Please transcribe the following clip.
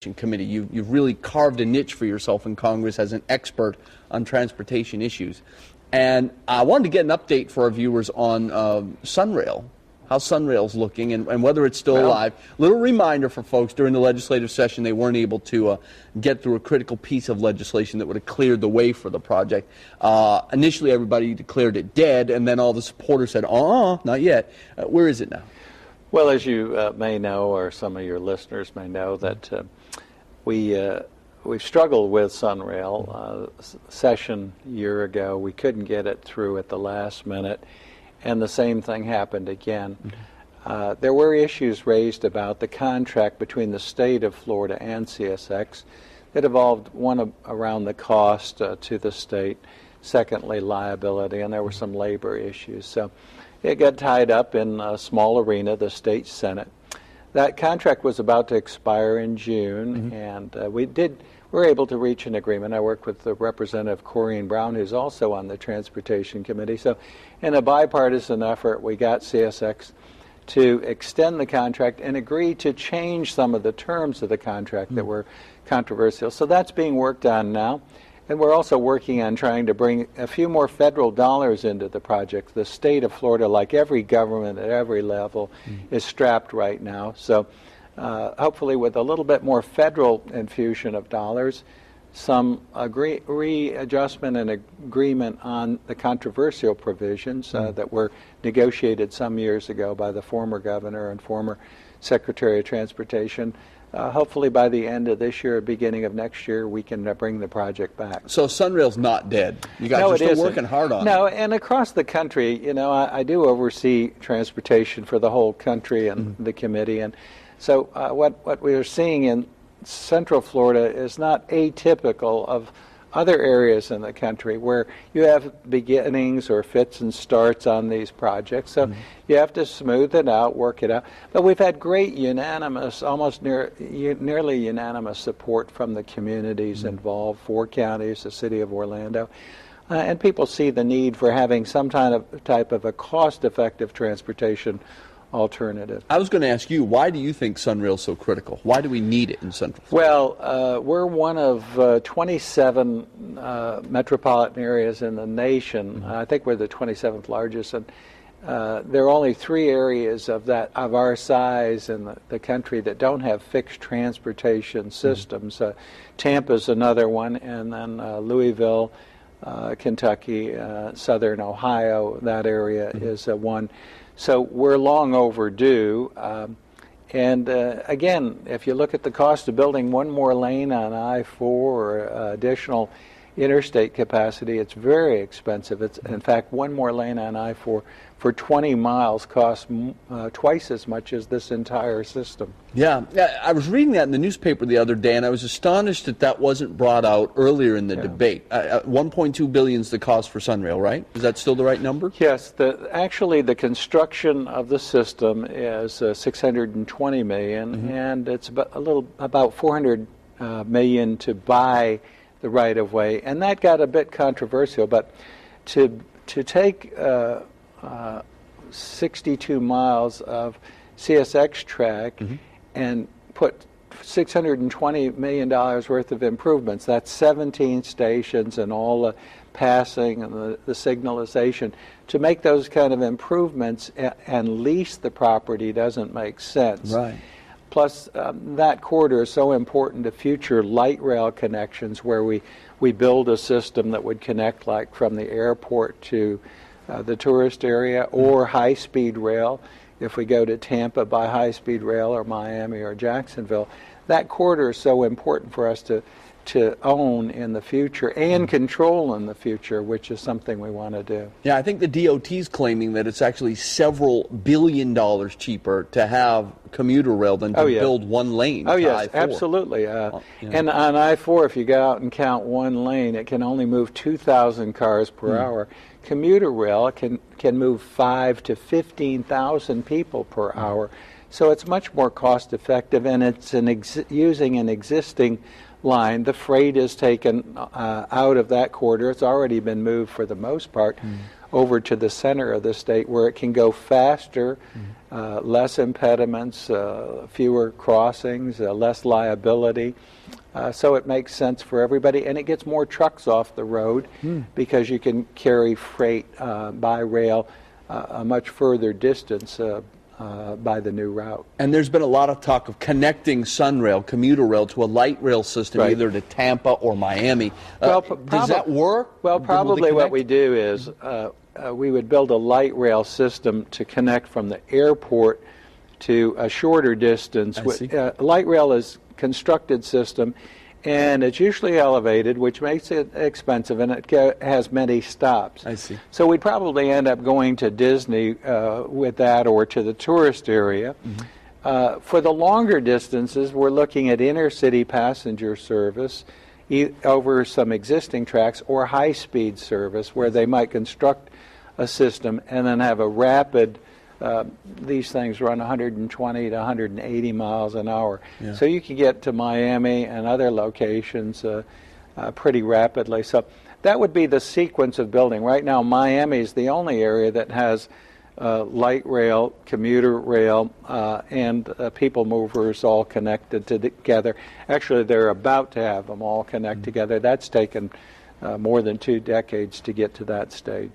Committee. You've really carved a niche for yourself in Congress as an expert on transportation issues. And I wanted to get an update for our viewers on SunRail, how SunRail's looking and whether it's still alive. Little reminder for folks, during the legislative session they weren't able to get through a critical piece of legislation that would have cleared the way for the project. Initially everybody declared it dead, and then all the supporters said, not yet. Where is it now? Well, as you may know, or some of your listeners may know, that we've struggled with SunRail. Session a year ago, we couldn't get it through at the last minute, and the same thing happened again. There were issues raised about the contract between the state of Florida and CSX that involved, one, around the cost to the state, secondly, liability, and there were some labor issues. So it got tied up in a small arena, the state Senate. That contract was about to expire in June, and we were able to reach an agreement. I worked with the Representative Corrine Brown, who's also on the Transportation Committee. So in a bipartisan effort, we got CSX to extend the contract and agree to change some of the terms of the contract that were controversial. So that's being worked on now. And we're also working on trying to bring a few more federal dollars into the project. The state of Florida, like every government at every level, is strapped right now. So hopefully with a little bit more federal infusion of dollars, some readjustment and agreement on the controversial provisions that were negotiated some years ago by the former governor and former Secretary of Transportation. Hopefully by the end of this year, beginning of next year, we can bring the project back. So SunRail's not dead. You guys are still working hard on it. No, and across the country, you know, I do oversee transportation for the whole country and the committee. And so what we are seeing in Central Florida is not atypical of other areas in the country where you have beginnings or fits and starts on these projects. So you have to smooth it out, work it out. But we've had great unanimous, almost nearly unanimous support from the communities involved, 4 counties, the city of Orlando. And people see the need for having some type of a cost-effective transportation alternative. I was going to ask you, why do you think SunRail is so critical? Why do we need it in Central Florida? Well, we're one of 27 metropolitan areas in the nation. I think we're the 27th largest, and there are only 3 areas of our size in the country that don't have fixed transportation systems. Tampa's another one, and then Louisville, Kentucky, southern Ohio, that area is one. So we're long overdue. And again, if you look at the cost of building one more lane on I-4 or additional interstate capacity, it's very expensive. It's, in fact, one more lane on I-4 for 20 miles costs twice as much as this entire system. Yeah, I was reading that in the newspaper the other day, and I was astonished that that wasn't brought out earlier in the debate. $1.2 billion is the cost for SunRail, right? Is that still the right number? Yes. Actually, the construction of the system is $620 million, and it's about $400 million to buy the right-of-way, and that got a bit controversial. But to take 62 miles of CSX track and put $620 million worth of improvements, that's 17 stations and all the passing and the signalization, to make those kind of improvements and lease the property doesn't make sense. Right. Plus, that corridor is so important to future light rail connections, where we build a system that would connect, like from the airport to the tourist area, or high-speed rail. If we go to Tampa by high-speed rail, or Miami or Jacksonville, that corridor is so important for us to own in the future and control in the future, which is something we want to do. Yeah, I think the DOT is claiming that it's actually several $1 billion cheaper to have commuter rail than to build one lane. Oh, yes, I-4. Absolutely. And on I-4, if you go out and count one lane, it can only move 2,000 cars per hour. Commuter rail can move 5,000 to 15,000 people per hour. So it's much more cost effective, and it's using an existing line. The freight is taken out of that corridor. It's already been moved for the most part over to the center of the state, where it can go faster less impediments, fewer crossings, less liability. So it makes sense for everybody, and it gets more trucks off the road because you can carry freight by rail a much further distance by the new route. And there's been a lot of talk of connecting SunRail, commuter rail, to a light rail system, Right. either to Tampa or Miami. Does that work? Well, Will they probably what connect? we do is we would build a light rail system to connect from the airport to a shorter distance. I see. Light rail is a constructed system, and it's usually elevated, which makes it expensive, and it has many stops. I see. So we'd probably end up going to Disney with that, or to the tourist area. For the longer distances, we're looking at inner-city passenger service over some existing tracks, or high-speed service, where they might construct a system and then have a rapid, these things run 120 to 180 miles an hour. Yeah. So you can get to Miami and other locations pretty rapidly. So that would be the sequence of building. Right now, Miami is the only area that has light rail, commuter rail, and people movers all connected together. Actually, they're about to have them all connect together. That's taken more than 2 decades to get to that stage.